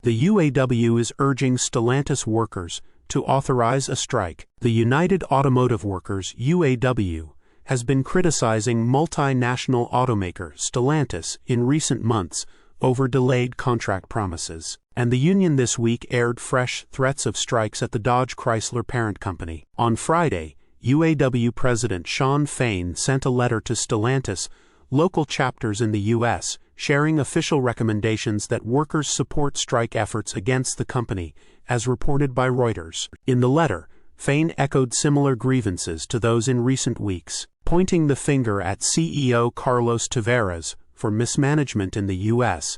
The UAW is urging Stellantis workers to authorize a strike. The United Automotive Workers (UAW) has been criticizing multinational automaker Stellantis in recent months over delayed contract promises, and the union this week aired fresh threats of strikes at the Dodge-Chrysler parent company. On Friday, UAW President Shawn Fain sent a letter to Stellantis local chapters in the U.S., sharing official recommendations that workers support strike efforts against the company, as reported by Reuters. In the letter, Fain echoed similar grievances to those in recent weeks, pointing the finger at CEO Carlos Tavares for mismanagement in the U.S.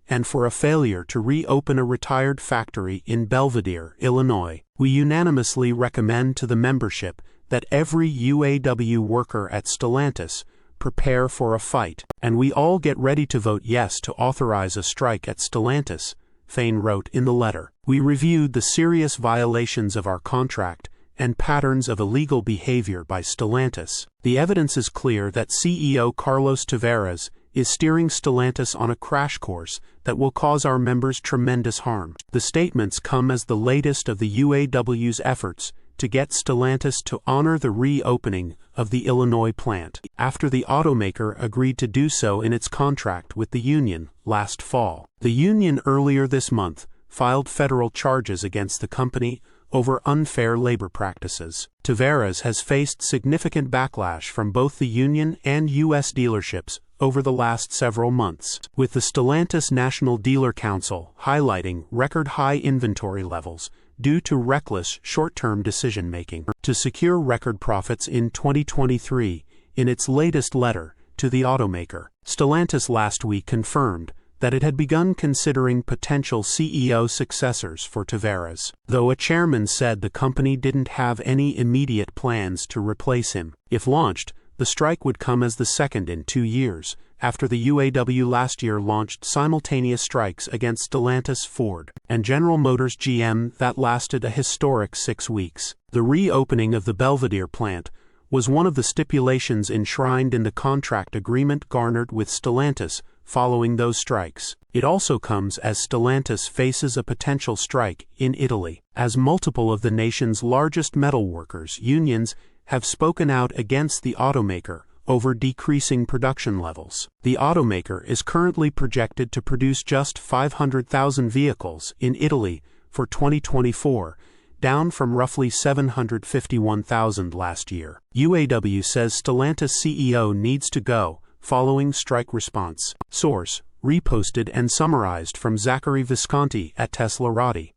and for a failure to reopen a retired factory in Belvidere, Illinois. We unanimously recommend to the membership that every UAW worker at Stellantis prepare for a fight, and we all get ready to vote yes to authorize a strike at Stellantis, Fain wrote in the letter. We reviewed the serious violations of our contract and patterns of illegal behavior by Stellantis. The evidence is clear that CEO Carlos Tavares is steering Stellantis on a crash course that will cause our members tremendous harm. The statements come as the latest of the UAW's efforts to get Stellantis to honor the reopening of the Illinois plant, after the automaker agreed to do so in its contract with the union last fall. The union earlier this month filed federal charges against the company over unfair labor practices. Tavares has faced significant backlash from both the union and U.S. dealerships over the last several months, with the Stellantis National Dealer Council highlighting record-high inventory levels due to reckless short-term decision-making to secure record profits in 2023. In its latest letter to the automaker, Stellantis last week confirmed that it had begun considering potential CEO successors for Tavares, though a chairman said the company didn't have any immediate plans to replace him. If launched, the strike would come as the second in 2 years, after the UAW last year launched simultaneous strikes against Stellantis, Ford, and General Motors GM that lasted a historic 6 weeks. The reopening of the Belvidere plant was one of the stipulations enshrined in the contract agreement garnered with Stellantis following those strikes. It also comes as Stellantis faces a potential strike in Italy, as multiple of the nation's largest metalworkers unions have spoken out against the automaker over decreasing production levels. The automaker is currently projected to produce just 500,000 vehicles in Italy for 2024, down from roughly 751,000 last year. UAW says Stellantis CEO needs to go following strike response. Source: reposted and summarized from Zachary Visconti at teslarati.